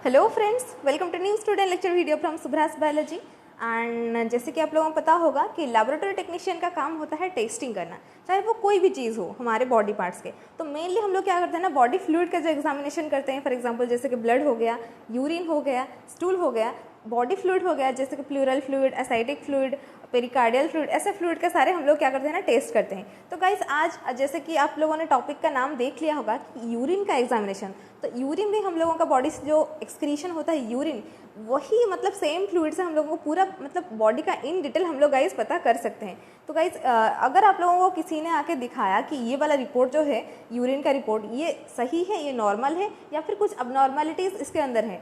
Hello friends, welcome to new student lecture video from Subhra's biology. And जैसे कि आप लोगों को पता होगा कि लैबोरेटरी टेक्नीशियन का काम होता है टेस्टिंग करना, चाहे वो कोई भी चीज़ हो हमारे बॉडी पार्ट्स के। तो मेनली हम लोग क्या करते हैं ना, बॉडी फ्लूइड का जो एग्जामिनेशन करते हैं। फॉर एग्जांपल जैसे कि ब्लड हो गया, यूरिन हो गया, स्टूल हो गया, बॉडी फ्लूइड हो गया जैसे कि pleural fluid, Asiatic fluid, pericardial fluid, ऐसे फ्लूइड के सारे हम लोग क्या करते हैं ना, टेस्ट करते हैं। तो गाइस आज जैसे कि आप लोगों ने टॉपिक का नाम देख लिया होगा कि यूरिन का एग्जामिनेशन। तो यूरिन भी हम लोगों का बॉडी से जो एक्सक्रीशन होता है यूरिन, वही मतलब सेम फ्लूइड से हम लोगों को पूरा मतलब बॉडी का इन डिटेल हम लोग गाइस पता कर सकते हैं। तो गाइस अगर आप लोगों को किसी ने आके दिखाया कि ये वाला रिपोर्ट जो है यूरिन का रिपोर्ट, ये सही है, ये नॉर्मल है या फिर कुछ अबनॉर्मलिटीज़ इसके अंदर है,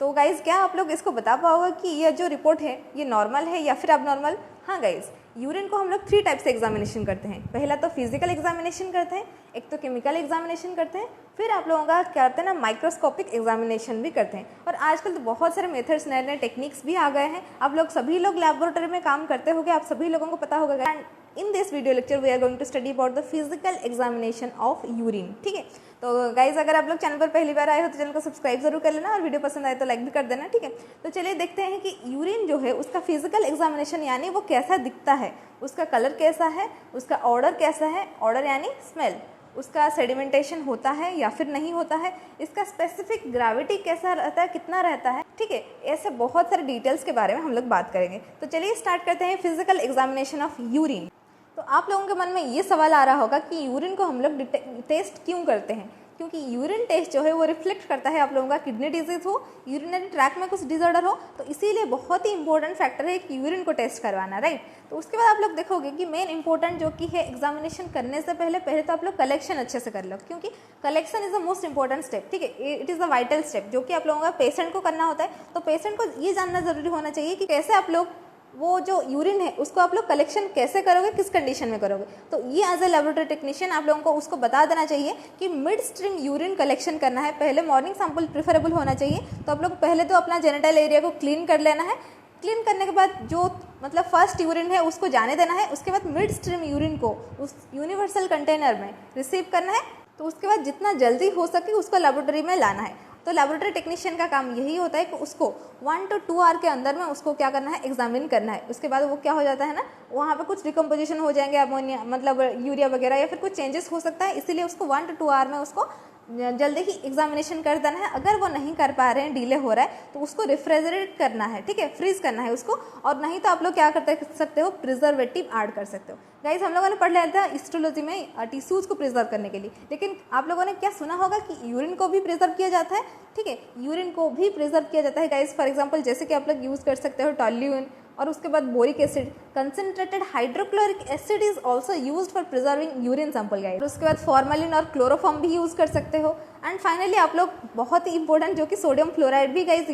तो गाइज़ क्या आप लोग इसको बता पाओगे कि ये जो रिपोर्ट है ये नॉर्मल है या फिर अबनॉर्मल? हाँ गाइज़, यूरिन को हम लोग 3 टाइप से एग्जामिनेशन करते हैं। पहला तो फिजिकल एग्जामिनेशन करते हैं, एक तो केमिकल एग्जामिनेशन करते हैं, फिर आप लोगों का क्या करते हैं ना, माइक्रोस्कोपिक एग्जामिनेशन भी करते हैं। और आजकल तो बहुत सारे मेथड्स, नए नए टेक्निक्स भी आ गए हैं। आप लोग सभी लोग लैबोरेटरी में काम करते होंगे, आप सभी लोगों को पता होगा। And in this video lecture we are going to study about the physical examination of urine. ठीक है, तो गाइज अगर आप लोग चैनल पर पहली बार आए हो तो चैनल को सब्सक्राइब जरूर कर लेना और वीडियो पसंद आए तो लाइक भी कर देना। ठीक है, तो चलिए देखते हैं कि यूरिन जो है उसका फिजिकल एग्जामिनेशन यानी वो कैसा दिखता है, उसका कलर कैसा है, उसका ऑर्डर कैसा है, ऑर्डर यानी स्मेल, उसका सेडिमेंटेशन होता है या फिर नहीं होता है, इसका स्पेसिफिक ग्रेविटी कैसा रहता है, कितना रहता है। ठीक है, ऐसे बहुत सारे डिटेल्स के बारे में हम लोग बात करेंगे। तो चलिए स्टार्ट करते हैं फिजिकल एग्जामिनेशन ऑफ यूरिन। तो आप लोगों के मन में ये सवाल आ रहा होगा कि यूरिन को हम लोग टेस्ट क्यों करते हैं? क्योंकि यूरिन टेस्ट जो है वो रिफ्लेक्ट करता है आप लोगों का किडनी डिजीज हो, यूरिनरी ट्रैक में कुछ डिसऑर्डर हो, तो इसीलिए बहुत ही इंपॉर्टेंट फैक्टर है कि यूरिन को टेस्ट करवाना, राइट। तो उसके बाद आप लोग देखोगे कि मेन इंपॉर्टेंट जो कि है एग्जामिनेशन करने से पहले तो आप लोग कलेक्शन अच्छे से कर लो, क्योंकि collection is the most important step. ठीक है, it is the vital step जो कि आप लोगों का पेशेंट को करना होता है। तो पेशेंट को ये जानना जरूरी होना चाहिए कि कैसे आप लोग वो जो यूरिन है उसको आप लोग कलेक्शन कैसे करोगे, किस कंडीशन में करोगे। तो ये एज ए लेबोरेटरी टेक्नीशियन आप लोगों को उसको बता देना चाहिए कि मिड स्ट्रीम यूरिन कलेक्शन करना है। पहले मॉर्निंग सैंपल प्रिफरेबल होना चाहिए। तो आप लोग पहले तो अपना जेनिटल एरिया को क्लीन कर लेना है। क्लीन करने के बाद जो मतलब फर्स्ट यूरिन है उसको जाने देना है। उसके बाद मिड स्ट्रीम यूरिन को उस यूनिवर्सल कंटेनर में रिसीव करना है। तो उसके बाद जितना जल्दी हो सके उसको लेबोरेटरी में लाना है। तो लेबोरेटरी टेक्नीशियन का काम यही होता है कि उसको 1 to 2 आवर के अंदर में उसको क्या करना है, एग्जामिन करना है। उसके बाद वो क्या हो जाता है ना, वहाँ पे कुछ डिकम्पोजिशन हो जाएंगे, अमोनिया मतलब यूरिया वगैरह या फिर कुछ चेंजेस हो सकता है, इसीलिए उसको 1 to 2 आवर में उसको जल्दी ही एग्जामिनेशन कर देना है। अगर वो नहीं कर पा रहे हैं, डिले हो रहा है, तो उसको रेफ्रिजरेट करना है। ठीक है, फ्रीज करना है उसको। और नहीं तो आप लोग क्या कर सकते हो, प्रिजर्वेटिव ऐड कर सकते हो। गाइस हम लोगों ने पढ़ लिया था हिस्टोलॉजी में टिश्यूज को प्रिजर्व करने के लिए, लेकिन आप लोगों ने क्या सुना होगा कि यूरिन को भी प्रिजर्व किया जाता है। ठीक है, यूरिन को भी प्रिजर्व किया जाता है गाइस। फॉर एग्जांपल जैसे कि आप लोग यूज़ कर सकते हो टॉल्यूइन, और उसके बाद boric acid, concentrated hydrochloric acid is also used for preserving urine sample guys. उसके बाद फॉर्मेलिन और क्लोरोफॉर्म भी यूज़ कर सकते हो। एंड फाइनली आप लोग बहुत ही इंपॉर्टेंट जो कि सोडियम फ्लोराइड भी गाइस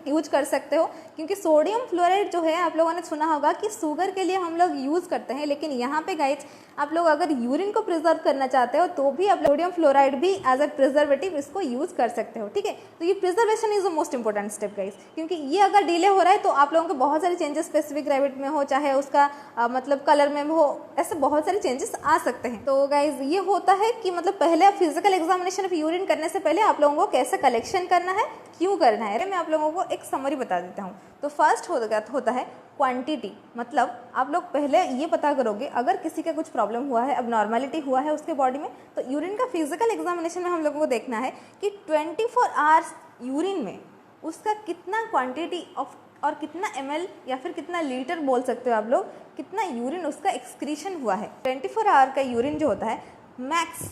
यूज कर सकते हो, क्योंकि सोडियम फ्लोराइड जो है आप लोगों ने सुना होगा कि शुगर के लिए हम लोग यूज़ करते हैं, लेकिन यहाँ पे गाइस आप लोग अगर यूरिन को प्रिजर्व करना चाहते हो तो भी आप सोडियम फ्लोराइड भी एज ए प्रिजर्वेटिव इसको यूज कर सकते हो। ठीक है, तो ये preservation is the most important step guys, क्योंकि ये अगर डिले हो रहा है तो आप लोगों को बहुत सारे चेंजेस स्पेसिफिक ग्रेविटी में हो, चाहे उसका मतलब कलर में हो, ऐसे बहुत सारे चेंजेस आ सकते हैं। तो गाइज ये होता है कि मतलब पहले फिजिकल एग्जामिनेशन ऑफ यूरिन करने से पहले आप लोगों को कैसे कलेक्शन करना है, क्यों करना है, मैं आप लोगों को एक समरी बता देता हूँ। तो फर्स्ट होता है क्वांटिटी। मतलब आप लोग पहले ये पता करोगे अगर किसी का कुछ प्रॉब्लम हुआ है, अब नॉर्मलिटी हुआ है उसके बॉडी में, तो यूरिन का फिजिकल एग्जामिनेशन में हम लोगों को देखना है कि 24 आवर्स यूरिन में उसका कितना क्वांटिटी ऑफ और कितना ml या फिर कितना लीटर बोल सकते हो आप लोग, कितना यूरिन उसका एक्सक्रीशन हुआ है। 24 आवर का यूरिन जो होता है मैक्स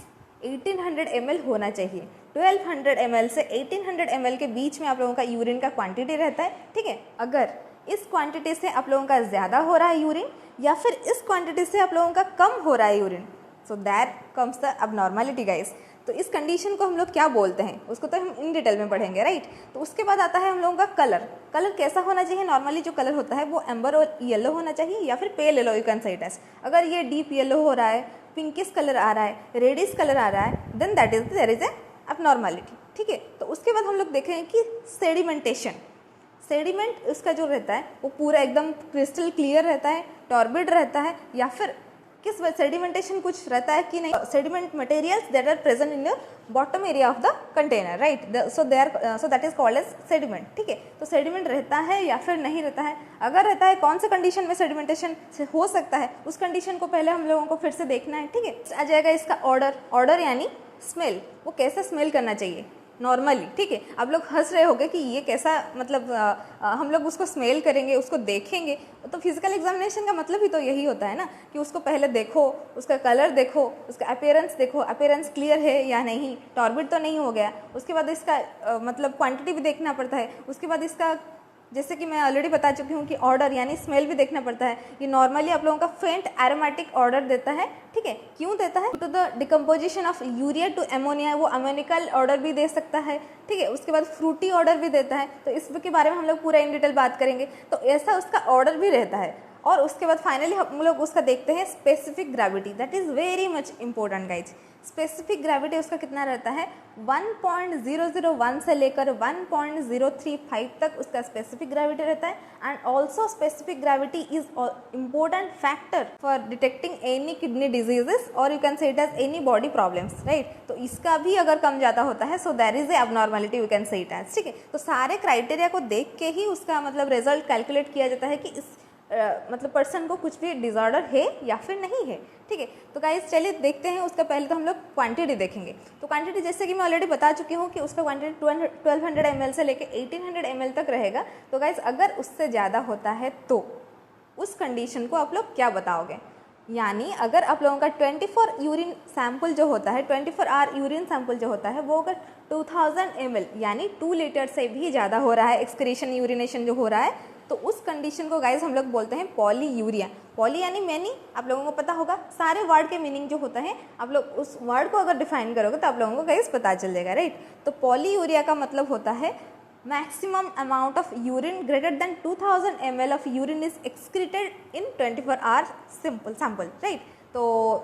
1800 ml होना चाहिए। 1200 ml से 1800 ml के बीच में आप लोगों का यूरिन का क्वांटिटी रहता है। ठीक है, अगर इस क्वांटिटी से आप लोगों का ज़्यादा हो रहा है यूरिन या फिर इस क्वांटिटी से आप लोगों का कम हो रहा है urine, so that comes the abnormality guys. तो इस कंडीशन को हम लोग क्या बोलते हैं उसको तो हम इन डिटेल में पढ़ेंगे, राइट। तो उसके बाद आता है हम लोगों का कलर। कलर कैसा होना चाहिए? नॉर्मली जो कलर होता है वो एम्बर और येलो होना चाहिए या फिर pale yellow, you can say it as. अगर ये डीप येलो हो रहा है, पिंकिश कलर आ रहा है, रेडिश कलर आ रहा है, then that is there is a abnormality. ठीक है, तो उसके बाद हम लोग देखें कि सेडिमेंटेशन। सेडिमेंट उसका जो रहता है वो पूरा एकदम क्रिस्टल क्लियर रहता है, टॉर्बिड रहता है, या फिर किस सेडिमेंटेशन कुछ रहता है कि नहीं, sediment materials that are present in your bottom area of the container, right, so that is called as sediment, ठीक है। तो सेडिमेंट रहता है या फिर नहीं रहता है, अगर रहता है कौन से कंडीशन में सेडिमेंटेशन हो सकता है, उस कंडीशन को पहले हम लोगों को फिर से देखना है, ठीक है। आ जाएगा इसका ऑर्डर यानी स्मेल, वो कैसे स्मेल करना चाहिए नॉर्मली, ठीक है। आप लोग हंस रहे होगे कि ये कैसा, मतलब हम लोग उसको स्मेल करेंगे, उसको देखेंगे, तो फिजिकल एग्जामिनेशन का मतलब ही तो यही होता है ना कि उसको पहले देखो, उसका कलर देखो, उसका अपीयरेंस देखो, अपीयरेंस क्लियर है या नहीं, टॉर्बिड तो नहीं हो गया, उसके बाद इसका मतलब क्वांटिटी भी देखना पड़ता है, उसके बाद इसका जैसे कि मैं ऑलरेडी बता चुकी हूँ कि ऑर्डर यानी स्मेल भी देखना पड़ता है। ये नॉर्मली आप लोगों का फेंट एरोमेटिक ऑर्डर देता है, ठीक है। क्यों देता है? To the decomposition of urea to ammonia, वो अमोनिकल ऑर्डर भी दे सकता है, ठीक है। उसके बाद फ्रूटी ऑर्डर भी देता है, तो इसके बारे में हम लोग पूरा इन डिटेल बात करेंगे। तो ऐसा उसका ऑर्डर भी रहता है। और उसके बाद फाइनली हम लोग उसका देखते हैं specific gravity, that is very much important guys. Specific gravity उसका कितना रहता है, 1.001 से लेकर 1.035 तक उसका स्पेसिफिक ग्रेविटी रहता है। And also specific gravity is important factor for detecting any kidney diseases और you can say it as any body problems, right. तो इसका भी अगर कम ज़्यादा होता है so there is a abnormality, you can say it as, ठीक है। तो सारे क्राइटेरिया को देख के ही उसका मतलब रिजल्ट कैलकुलेट किया जाता है कि इस मतलब पर्सन को कुछ भी डिजॉर्डर है या फिर नहीं है, ठीक है। तो गाइस चलिए देखते हैं। उसका पहले तो हम लोग क्वांटिटी देखेंगे। तो क्वांटिटी जैसे कि मैं ऑलरेडी बता चुकी हूँ कि उसका क्वांटिटी 1200 ml से लेकर 1800 ml तक रहेगा। तो गाइस अगर उससे ज़्यादा होता है तो उस कंडीशन को आप लोग क्या बताओगे, यानी अगर आप लोगों का 24 यूरिन सैंपल जो होता है, 24 आवर यूरिन सैंपल जो होता है वो अगर 2000 ml यानी 2 लीटर से भी ज़्यादा हो रहा है, एक्सक्रीशन यूरिनेशन जो हो रहा है, तो उस कंडीशन को गाइस हम लोग बोलते हैं पॉलीयूरिया। पॉली यानी मैनी, आप लोगों को पता होगा सारे वर्ड के मीनिंग जो होता है, आप लोग उस वर्ड को अगर डिफाइन करोगे तो आप लोगों को गाइस पता चल जाएगा, राइट। तो पॉलीयूरिया का मतलब होता है maximum amount of urine greater than 2000 ml of urine is excreted in 24 hour sample, right. तो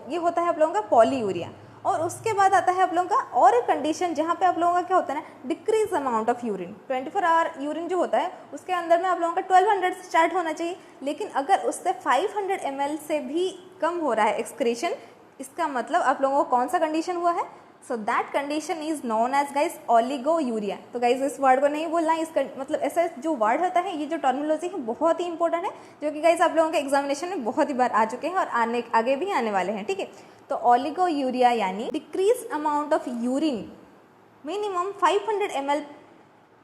ये होता है आप लोगों का पॉलीयूरिया। और उसके बाद आता है आप लोगों का और एक कंडीशन जहाँ पे आप लोगों का क्या होता है ना, decrease amount of urine. 24 hour urine जो होता है उसके अंदर में आप लोगों का 1200 से स्टार्ट होना चाहिए, लेकिन अगर उससे 500 ml से भी कम हो रहा है एक्सक्रीशन, इसका मतलब आप लोगों को कौन सा कंडीशन हुआ है, so that condition is known as guys oliguria. तो गाइज इस वर्ड को नहीं बोलना, इसका मतलब ऐसा जो वर्ड होता है, ये जो टर्मिनोलॉजी है बहुत ही इंपॉर्टेंट है, जो कि गाइज आप लोगों के एग्जामिनेशन में बहुत ही बार आ चुके हैं और आगे भी आने वाले हैं, ठीक है। तो ओलिगोयूरिया यानी decrease amount of urine minimum 500 ml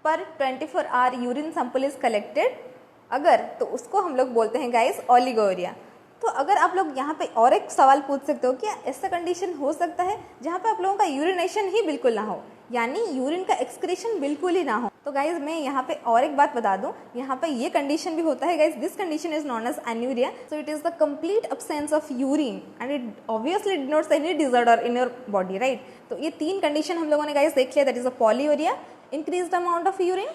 per 24 hour urine sample is collected, अगर तो उसको हम लोग बोलते हैं गाइज ओलिगोयूरिया। तो अगर आप लोग यहाँ पे और एक सवाल पूछ सकते हो, क्या ऐसा कंडीशन हो सकता है जहाँ पे आप लोगों का यूरिनेशन ही बिल्कुल ना हो, यानी यूरिन का एक्सक्रीशन बिल्कुल ही ना हो। तो गाइज मैं यहाँ पे और एक बात बता दूँ, यहाँ पे ये कंडीशन भी होता है guys, this condition is known as anuria. So it is the complete absence of urine and it obviously denotes any disorder in your body, right. तो ये 3 कंडीशन हम लोगों ने गाइज देख लिया, that is a polyuria, increased amount of urine,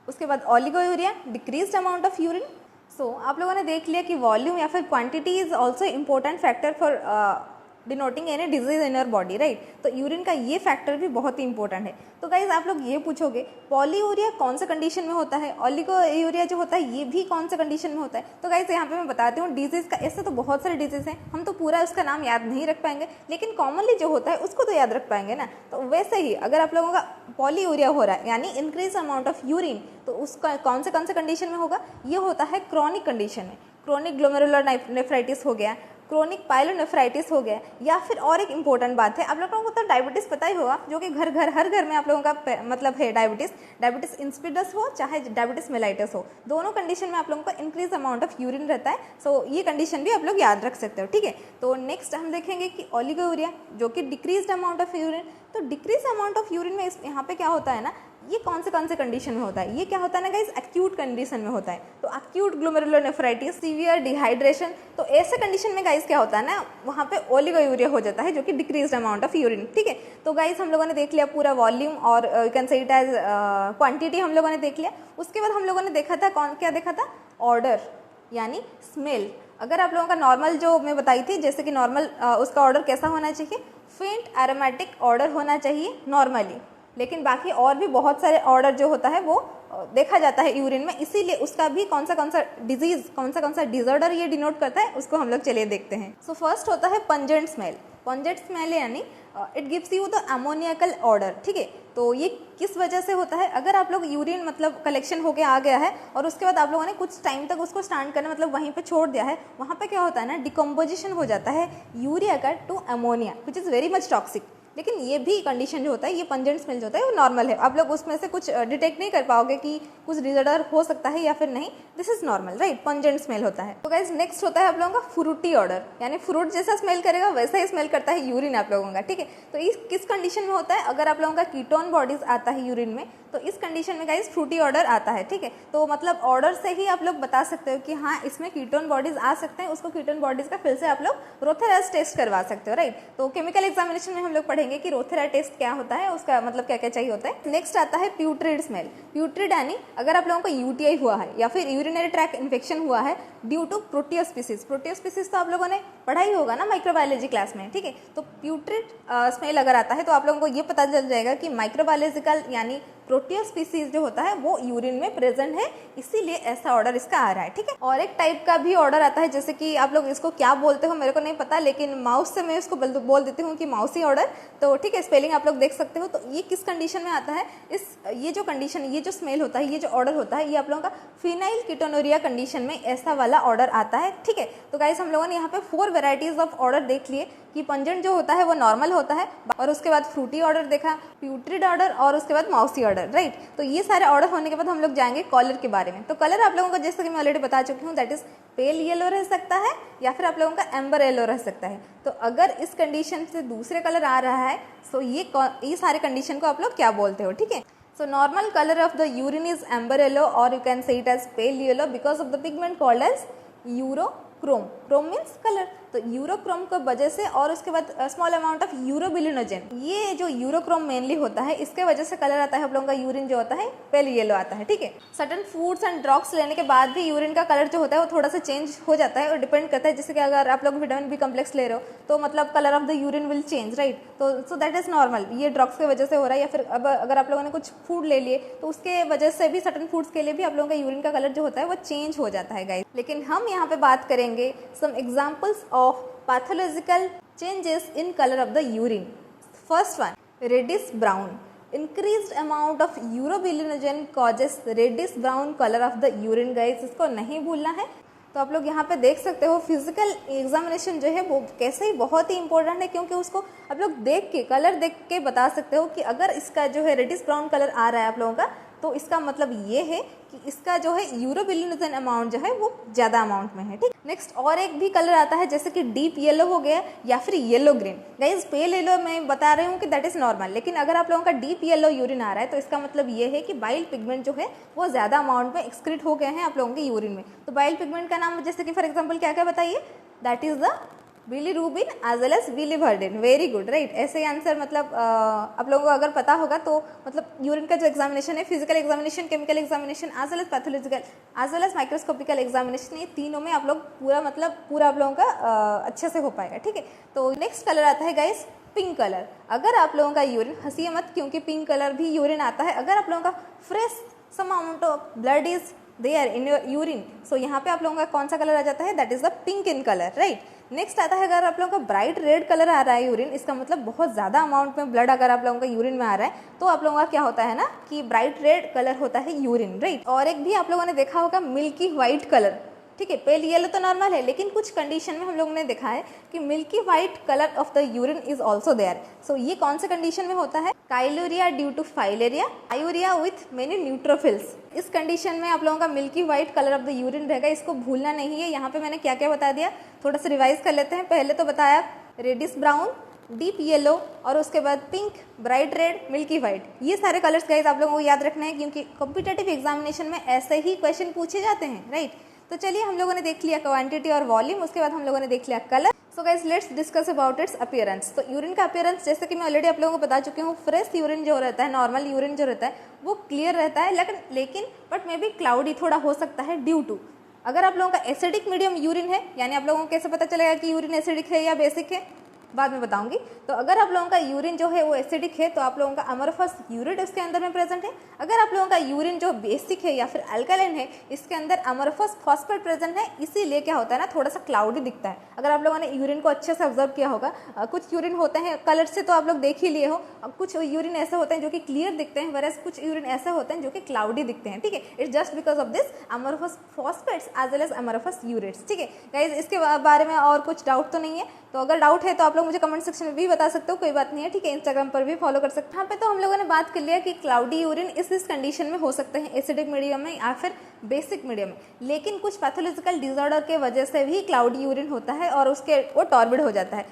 उसके बाद oliguria, decreased amount of urine. So आप लोगों ने देख लिया कि वॉल्यूम या फिर quantity is also important factor for denoting any disease in your body, right. तो यूरिन का ये फैक्टर भी बहुत ही इंपॉर्टेंट है। तो गाइज आप लोग ये पूछोगे पॉलीयूरिया कौन से कंडीशन में होता है, ओलिगोयूरिया जो होता है ये भी कौन से कंडीशन में होता है। तो गाइज यहाँ पे मैं बताती हूँ डिजीज़ का, ऐसे तो बहुत सारे डिजीज़ हैं, हम तो पूरा उसका नाम याद नहीं रख पाएंगे, लेकिन कॉमनली जो होता है उसको तो याद रख पाएंगे ना। तो वैसे ही अगर आप लोगों का पॉलीयूरिया हो रहा है यानी इंक्रीज अमाउंट ऑफ यूरिन, तो उसका कौन से कंडीशन में होगा, ये होता है क्रॉनिक कंडीशन में। क्रॉनिक ग्लोमेरुलर नेफ्राइटिस हो गया, क्रोनिक पायलोनेफ्राइटिस हो गया, या फिर और एक इंपॉर्टेंट बात है, आप लोगों को तो डायबिटीज़ पता ही होगा, जो कि हर घर में आप लोगों का मतलब है डायबिटीज़ इंसिपिडस हो चाहे डायबिटीज़ मेलाइटस हो, दोनों कंडीशन में आप लोगों का इंक्रीज अमाउंट ऑफ यूरिन रहता है। सो ये कंडीशन भी आप लोग याद रख सकते हो, ठीक है। तो नेक्स्ट हम देखेंगे कि ओलिगोयूरिया जो कि डिक्रीज्ड अमाउंट ऑफ यूरिन। तो डिक्रीज अमाउंट ऑफ यूरिन में यहाँ पे क्या होता है ना, ये कौन से कंडीशन में होता है, ये क्या होता है ना गाइस, एक्यूट कंडीशन में होता है। तो acute glomerular nephritis, severe dehydration, तो ऐसे कंडीशन में गाइस क्या होता है ना, वहाँ पे ओलिगोयूरिया हो जाता है, जो कि डिक्रीज्ड अमाउंट ऑफ यूरिन, ठीक है। तो गाइस हम लोगों ने देख लिया पूरा वॉल्यूम और you can say it as quantity हम लोगों ने देख लिया। उसके बाद हम लोगों ने देखा था क्या देखा था, ऑर्डर यानी स्मेल। अगर आप लोगों का नॉर्मल जो मैं बताई थी, जैसे कि नॉर्मल उसका ऑर्डर कैसा होना चाहिए, फेंट एरोमेटिक ऑर्डर होना चाहिए नॉर्मली, लेकिन बाकी और भी बहुत सारे ऑर्डर जो होता है वो देखा जाता है यूरिन में, इसीलिए उसका भी कौन सा डिजीज, कौन सा डिसऑर्डर ये डिनोट करता है उसको हम लोग चलिए देखते हैं। सो फर्स्ट होता है पंजेंट स्मेल। पंजेंट स्मेल यानी it gives you the ammoniacal odour, ठीक है। तो ये किस वजह से होता है, अगर आप लोग यूरिन मतलब कलेक्शन होके आ गया है और उसके बाद आप लोगों ने कुछ टाइम तक उसको स्टैंड करना मतलब वहीं पे छोड़ दिया है, वहाँ पे क्या होता है ना, डिकम्पोजिशन हो जाता है यूरिया का to ammonia which is very much toxic. लेकिन ये भी कंडीशन जो होता है, ये पंजेंट स्मेल जो होता है वो नॉर्मल है, आप लोग उसमें से कुछ डिटेक्ट नहीं कर पाओगे कि कुछ डिसऑर्डर हो सकता है या फिर नहीं, this is normal, right, pungent smell होता है। तो गाइस नेक्स्ट होता है आप लोगों का फ्रूटी ऑर्डर, यानी फ्रूट जैसा स्मेल करेगा वैसा ही स्मेल करता है यूरिन आप लोगों का, ठीक है। तो इस किस कंडीशन में होता है, अगर आप लोगों का कीटोन बॉडीज आता है यूरिन में, तो इस कंडीशन में गाइस फ्रूटी ऑर्डर आता है, ठीक है। तो मतलब ऑर्डर से ही आप लोग बता सकते हो कि हाँ इसमें कीटोन बॉडीज आ सकते हैं, उसको कीटोन बॉडीज का फिर से आप लोग रोथेराज टेस्ट करवा सकते हो, राइट। तो केमिकल एग्जामिनेशन में हम लोग पढ़ेंगे कि रोथेरा टेस्ट क्या होता है, उसका मतलब क्या क्या चाहिए होता है। नेक्स्ट आता है प्यूट्रिड स्मेल। प्यूट्रिड यानी अगर आप लोगों को यूटीआई हुआ है या फिर यूरिनरी ट्रैक इन्फेक्शन हुआ है ड्यू टू प्रोटियोस्पिसिस। प्रोटियोस्पिसिस तो आप लोगों ने पढ़ा ही होगा ना माइक्रोबायोलॉजी क्लास में, ठीक है। तो प्यूट्रिड स्मेल अगर आता है तो आप लोगों को ये पता चल जाएगा कि माइक्रोबायोलॉजिकल यानी प्रोटियोस्पिसीज जो होता है वो यूरिन में प्रेजेंट है, इसीलिए ऐसा ऑर्डर इसका आ रहा है, ठीक है। और एक टाइप का भी ऑर्डर आता है, जैसे कि आप लोग इसको क्या बोलते हो मेरे को नहीं पता, लेकिन माउस से मैं इसको बोल देती हूँ कि माउसी ऑर्डर, तो ठीक है, स्पेलिंग आप लोग देख सकते हो। तो ये किस कंडीशन में आता है, ये जो कंडीशन, ये जो स्मेल होता है, ये जो ऑर्डर होता है, ये आप लोगों का फिनाइल कीटोनूरिया कंडीशन में ऐसा वाला ऑर्डर आता है, ठीक है। तो गाइस हम लोगों ने यहाँ पे 4 वेराइटीज ऑफ ऑर्डर देख लिए कि पंजेंट जो होता है वो नॉर्मल होता है, और उसके बाद फ्रूटी ऑर्डर देखा, प्यूट्रिड ऑर्डर, और उसके बाद माउसी ऑर्डर, राइट। तो ये सारे ऑर्डर होने के बाद हम लोग जाएंगे कलर के बारे में। तो कलर आप लोगों को जैसे कि मैं ऑलरेडी बता चुकी हूँ, दैट इज पेल येलो रह सकता है या फिर आप लोगों का एम्बर येलो रह सकता है। तो अगर इस कंडीशन से दूसरे कलर आ रहा है तो ये सारे कंडीशन को आप लोग क्या बोलते हो, ठीक है। So normal color of the urine is amber yellow, or you can say it as pale yellow because of the pigment called as urochrome. Chrome means colour, तो यूरोक्रोम की वजह से और उसके बाद स्मॉल अमाउंट ऑफ यूरोबिलिनोजन, ये जो urochrome mainly होता है इसके वजह से कलर आता है हम लोगों का यूरिन जो होता है पेल येलो आता है, ठीक है। सर्टन फूड्स एंड ड्रग्स लेने के बाद भी यूरिन का कलर जो होता है वो थोड़ा सा चेंज हो जाता है और डिपेंड करता है, जैसे कि अगर आप लोग विटामिन बी कम्प्लेक्स ले रहे हो तो मतलब colour of the urine will change, right. तो सो दैट इज नॉर्मल, ये ड्रग्स की वजह से हो रहा है, या फिर अब अगर आप लोगों ने कुछ फूड ले लिए तो उसके वजह से भी सर्टन फूड्स के लिए भी आप लोगों का यूरिन का कलर जो होता है वो चेंज हो जाता है गाइस। लेकिन हम यहाँ पे बात करेंगे some examples of pathological changes in color of the urine. First one, reddish brown. Increased amount of urobilinogen causes reddish brown color of the urine guys, इसको नहीं भूलना है। तो आप लोग यहाँ पे देख सकते हो फिजिकल एग्जामिनेशन जो है वो कैसे ही बहुत ही इंपॉर्टेंट है, क्योंकि उसको आप लोग देख के, कलर देख के बता सकते हो कि अगर इसका जो है रेडिश ब्राउन कलर आ रहा है आप लोगों का, तो इसका मतलब ये है कि इसका जो है यूरोबिलिनोजन अमाउंट जो है वो ज़्यादा अमाउंट में है, ठीक। नेक्स्ट और एक भी कलर आता है जैसे कि डीप येलो हो गया या फिर yellow green. Guys pale yellow मैं बता रही हूँ कि दैट इज नॉर्मल, लेकिन अगर आप लोगों का डीप येलो यूरिन आ रहा है तो इसका मतलब ये है कि बाइल पिगमेंट जो है वो ज़्यादा अमाउंट में एक्सक्रीट हो गए हैं आप लोगों के यूरिन में। तो बाइल पिगमेंट का नाम जैसे कि फॉर एग्जाम्पल क्या क्या बताइए, that is the bilirubin as well as biliverdin. Very good, right. ऐसे ही आंसर मतलब आप लोगों को अगर पता होगा तो मतलब यूरिन का जो एग्जामिनेशन है, physical examination, chemical examination as well as pathological as well as microscopical examination, ये तीनों में आप लोग पूरा आप लोगों का अच्छे से हो पाएगा, ठीक है। तो नेक्स्ट कलर आता है गाइस पिंक कलर। अगर आप लोगों का यूरिन, हंसिए मत क्योंकि पिंक कलर भी यूरिन आता है, अगर आप लोगों का fresh some amount of blood is there in your urine, so यहाँ पे आप लोगों का कौन सा कलर आ जाता है, that is the pink in colour, right. Next आता है अगर आप लोगों का ब्राइट रेड कलर आ रहा है यूरिन, इसका मतलब बहुत ज़्यादा अमाउंट में ब्लड अगर आप लोगों का यूरिन में आ रहा है तो आप लोगों का क्या होता है ना कि ब्राइट रेड कलर होता है यूरिन, राइट। और एक भी आप लोगों ने देखा होगा मिल्की व्हाइट कलर, ठीक है। पेल येलो तो नॉर्मल है, लेकिन कुछ कंडीशन में हम लोगों ने देखा है कि milky white colour of the urine is also there. So ये कौन से कंडीशन में होता है, chyluria due to filaria, pyuria with many neutrophils. इस कंडीशन में आप लोगों का milky white colour of the urine रहेगा, इसको भूलना नहीं है। यहाँ पे मैंने क्या क्या बता दिया, थोड़ा सा रिवाइज कर लेते हैं। पहले तो बताया रेडिश ब्राउन, डीप येलो, और उसके बाद pink, bright red, milky white. ये सारे कलर्स गाइस आप लोगों को याद रखना है क्योंकि कॉम्पिटेटिव एग्जामिनेशन में ऐसे ही क्वेश्चन पूछे जाते हैं, राइट। तो चलिए हम लोगों ने देख लिया क्वांटिटी और वॉल्यूम, उसके बाद हम लोगों ने देख लिया colour. So guys let's discuss about it's appearance. तो यूरिन का अपीयरेंस जैसे कि मैं ऑलरेडी आप लोगों को बता चुकी हूँ, फ्रेश यूरिन जो रहता है, नॉर्मल यूरिन जो रहता है वो क्लियर रहता है, लेकिन बट मे बी क्लाउडी थोड़ा हो सकता है ड्यू टू, अगर आप लोगों का एसिडिक मीडियम यूरिन है, यानी आप लोगों को कैसे पता चलेगा कि यूरिन एसिडिक है या बेसिक है, बाद में बताऊंगी। तो अगर आप लोगों का यूरिन जो है वो एसिडिक है तो आप लोगों का अमोरफस यूरिट इसके अंदर में प्रेजेंट है। अगर आप लोगों का यूरिन जो बेसिक है या फिर अल्कलाइन है इसके अंदर अमोरफस फॉस्फेट प्रेजेंट है, इसीलिए क्या होता है ना थोड़ा सा क्लाउडी दिखता है। अगर आप लोगों ने यूरिन को अच्छे से ऑब्जर्व किया होगा, कुछ यूरिन होते हैं कलर से तो आप लोग देख ही लिए हो, कुछ यूरिन ऐसे होते हैं जो कि क्लियर दिखते हैं, वरस कुछ यूरिन ऐसे होते हैं जो कि क्लाउडी दिखते हैं। ठीक है, it's just because of this amorphous phosphates as well as amorphous urates. ठीक है गाइज, इसके बारे में और कुछ डाउट तो नहीं है? तो अगर डाउट है तो आप लोग मुझे कमेंट सेक्शन में भी बता सकते हो, कोई बात नहीं है। ठीक है, इंस्टाग्राम पर भी फॉलो कर सकते हैं। यहाँ पे तो हम लोगों ने बात कर लिया कि क्लाउडी यूरिन इस कंडीशन में हो सकते हैं, एसिडिक मीडियम में या फिर बेसिक मीडियम में। लेकिन कुछ पैथोलॉजिकल डिसऑर्डर के वजह से भी क्लाउडी यूरिन होता है और वो टॉर्बिड हो जाता है।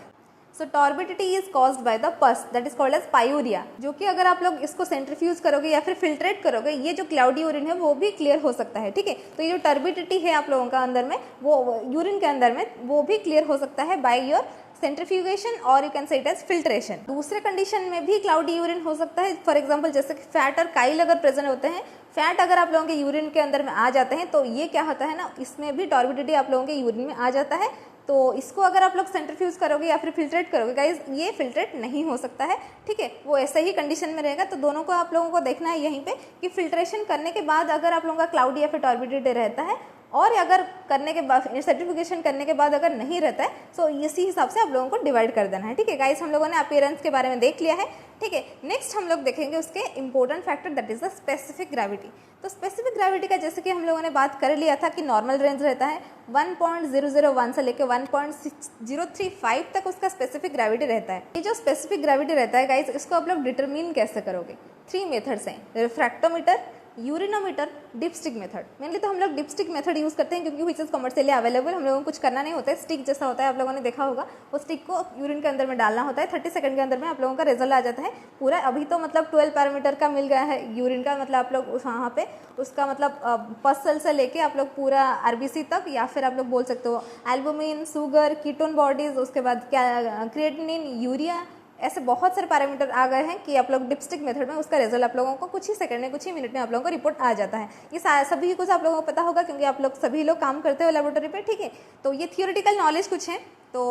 So turbidity is caused by the pus that is called as pyuria, जो कि अगर आप लोग इसको सेंट्रीफ्यूज करोगे या फिर फिल्ट्रेट करोगे, ये जो क्लाउडी यूरिन है वो भी क्लियर हो सकता है। ठीक है, तो ये जो टर्बिडिटी है आप लोगों का अंदर में, वो यूरिन के अंदर में, वो भी क्लियर हो सकता है बाय योर सेंट्रीफ्यूगेशन और you can say it as filtration. दूसरे कंडीशन में भी क्लाउडी यूरिन हो सकता है, फॉर एग्जांपल जैसे कि फैट और काइल अगर प्रेजेंट होते हैं, फैट अगर आप लोगों के यूरिन के अंदर में आ जाते हैं तो ये क्या होता है ना, इसमें भी टॉर्बिडिटी आप लोगों के यूरिन में आ जाता है। तो इसको अगर आप लोग सेंट्रीफ्यूज करोगे या फिर फिल्ट्रेट करोगे गाइज, ये फिल्ट्रेट नहीं हो सकता है। ठीक है, वो ऐसे ही कंडीशन में रहेगा। तो दोनों को आप लोगों को देखना है यहीं पे कि फिल्ट्रेशन करने के बाद अगर आप लोगों का क्लाउडी या फिर टॉर्बिडिटी रहता है, और अगर करने के बाद सर्टिफिकेशन करने के बाद अगर नहीं रहता है, तो इसी हिसाब से आप लोगों को डिवाइड कर देना है। ठीक है गाइस, हम लोगों ने अपीयरेंस के बारे में देख लिया है। ठीक है, नेक्स्ट हम लोग देखेंगे उसके important factor that is the specific gravity. तो स्पेसिफिक ग्रेविटी का जैसे कि हम लोगों ने बात कर लिया था कि नॉर्मल रेंज रहता है 1.001 से लेकर 1.035 तक उसका स्पेसिफिक ग्रेविटी रहता है। ये जो स्पेसिफिक ग्रेविटी रहता है गाइस, इसको आप लोग डिटरमिन कैसे करोगे? 3 मेथड्स हैं, refractometer, urinometer, dipstick method. Mainly तो हम लोग डिपस्टिक मेथड यूज करते हैं क्योंकि विच इज कमर्शियली अवेलेबल। हम लोगों को कुछ करना नहीं होता है, स्टिक जैसा होता है, आप लोगों ने देखा होगा, वो स्टिक को यूरिन के अंदर में डालना होता है, 30 सेकंड के अंदर में आप लोगों का रिजल्ट आ जाता है पूरा। अभी तो मतलब 12 पैरामीटर का मिल गया है यूरिन का, मतलब आप लोग वहाँ पे उसका मतलब पस सेल से लेके आप लोग पूरा आरबीसी तक, या फिर आप लोग बोल सकते हो एल्बुमिन, शुगर, कीटोन बॉडीज, उसके बाद क्या क्रिएटिनिन, यूरिया, ऐसे बहुत सारे पैरामीटर आ गए हैं कि आप लोग डिपस्टिक मेथड में उसका रिजल्ट आप लोगों को कुछ ही सेकंड में, कुछ ही मिनट में आप लोगों को रिपोर्ट आ जाता है। ये सभी कुछ आप लोगों को पता होगा क्योंकि आप लोग सभी लोग काम करते हो लेबोरेटरी पे। ठीक है, तो ये थियोरेटिकल नॉलेज कुछ है। तो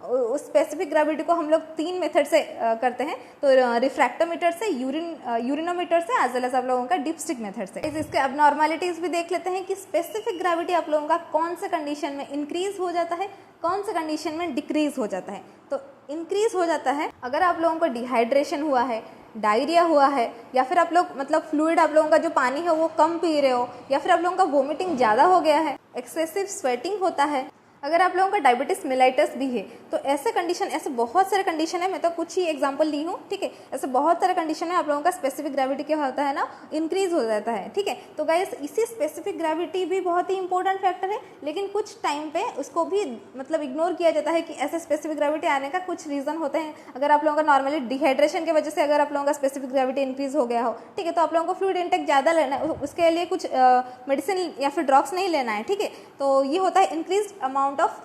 उस स्पेसिफिक ग्रेविटी को हम लोग 3 मेथड से करते हैं, तो रिफ्रैक्टोमीटर से, यूरिनोमीटर से, एज वेल एज आप लोगों का डिपस्टिक मेथड से। इसके अब नॉर्मेलिटीज भी देख लेते हैं कि स्पेसिफिक ग्रेविटी आप लोगों का कौन से कंडीशन में इंक्रीज हो जाता है, कौन से कंडीशन में डिक्रीज हो जाता है। तो इंक्रीज हो जाता है अगर आप लोगों को डिहाइड्रेशन हुआ है, डायरिया हुआ है, या फिर आप लोग मतलब फ्लूइड आप लोगों का जो पानी है वो कम पी रहे हो, या फिर आप लोगों का वोमिटिंग ज़्यादा हो गया है, एक्सेसिव स्वेटिंग होता है, अगर आप लोगों का डायबिटीज मेलाइटस भी है। तो ऐसे कंडीशन, ऐसे बहुत सारे कंडीशन है, मैं तो कुछ ही एग्जांपल ली हूँ। ठीक है, ऐसे बहुत सारे कंडीशन है आप लोगों का स्पेसिफिक ग्रेविटी क्या होता है ना, इंक्रीज हो जाता है। ठीक है, तो गाइस इसी स्पेसिफिक ग्रेविटी भी बहुत ही इंपॉर्टेंट फैक्टर है, लेकिन कुछ टाइम पे उसको भी मतलब इग्नोर किया जाता है कि ऐसे स्पेसिफिक ग्रेविटी आने का कुछ रीजन होते हैं। अगर आप लोगों का नॉर्मली डिहाइड्रेशन की वजह से अगर आप लोगों का स्पेसिफिक ग्रेविटी इंक्रीज हो गया हो, ठीक है, तो आप लोगों को फ्लूइड इंटेक ज़्यादा लेना है, उसके लिए कुछ मेडिसिन या फिर ड्रग्स नहीं लेना है। ठीक है, तो ये होता है increase amount of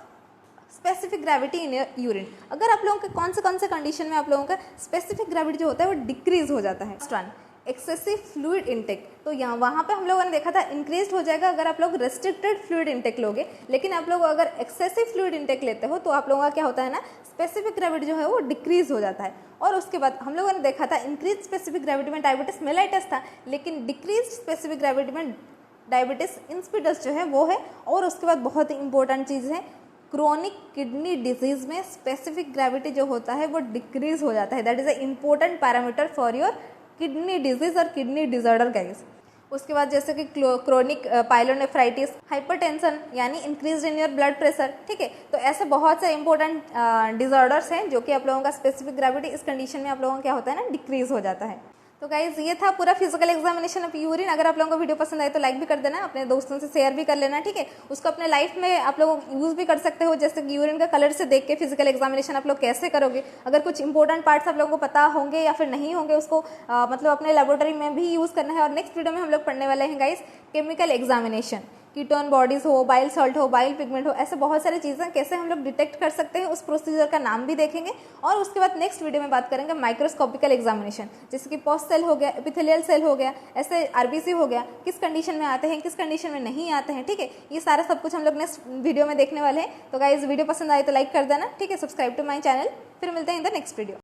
specific gravity in urine. अगर आप लोगों के कौन से कंडीशन में आप लोगों का स्पेसिफिक ग्रेविटी जो होता है वो डिक्रीज हो जाता है। Next one, excessive fluid intake. तो यहाँ वहाँ पे हम लोगों ने देखा था इंक्रीज हो जाएगा अगर आप लोग रेस्ट्रिक्टेड फ्लूइड इंटेक लोगे, लेकिन आप लोग अगर एक्सेसिव फ्लूइड इंटेक लेते हो तो आप लोगों का क्या होता है ना, स्पेसिफिक ग्रेविटी जो है वो डिक्रीज हो जाता है। और उसके बाद हम लोगों ने देखा था इंक्रीज स्पेसिफिक ग्रेविटी में डायबिटीज मेलाइटस था, लेकिन डिक्रीज स्पेसिफिक ग्रेविटी में डायबिटीज इंसिपिडस जो है वो है। और उसके बाद बहुत ही इंपॉर्टेंट चीज़ है, क्रोनिक किडनी डिजीज में स्पेसिफिक ग्रेविटी जो होता है वो डिक्रीज हो जाता है। That is a important parameter for your kidney disease और किडनी डिसऑर्डर गाइस। उसके बाद जैसे कि क्रोनिक पाइलोनेफ्राइटिस, हाइपरटेंशन यानी increase in your blood pressure. ठीक है, तो ऐसे बहुत से इंपॉर्टेंट डिसऑर्डर्स हैं जो कि आप लोगों का स्पेसिफिक ग्रेविटी इस कंडीशन में आप लोगों का क्या होता है ना, डिक्रीज हो जाता है। तो गाइज ये था पूरा फिजिकल एग्जामिनेशन ऑफ यूरिन। अगर आप लोगों को वीडियो पसंद आए तो लाइक भी कर देना, अपने दोस्तों से शेयर भी कर लेना। ठीक है, उसको अपने लाइफ में आप लोग यूज भी कर सकते हो, जैसे कि यूरिन का कलर से देख के फिजिकल एग्जामिनेशन आप लोग कैसे करोगे। अगर कुछ इंपॉर्टेंट पार्ट्स आप लोगों को पता होंगे या फिर नहीं होंगे, उसको मतलब अपने लेबोरेटरी में भी यूज करना है। और नेक्स्ट वीडियो में हम लोग पढ़ने वाले हैं guys chemical examination, ketone bodies हो, बाइल सॉल्ट हो, बाइल पिगमेंट हो, ऐसे बहुत सारी चीज़ें कैसे हम लोग डिटेक्ट कर सकते हैं, उस प्रोसीजर का नाम भी देखेंगे। और उसके बाद नेक्स्ट वीडियो में बात करेंगे माइक्रोस्कोपिकल एग्जामिनेशन, जैसे कि पोस्ट सेल हो गया, एपिथेलियल सेल हो गया, ऐसे आरबीसी हो गया, किस कंडीशन में आते हैं, किस कंडीशन में नहीं आते हैं, ठीक है। ये सारा सब कुछ हम लोग नेक्स्ट वीडियो में देखने वाले हैं। तो गाइस वीडियो पसंद आए तो लाइक कर देना, ठीक है। Subscribe to my channel. फिर मिलते हैं इन द नेक्स्ट वीडियो।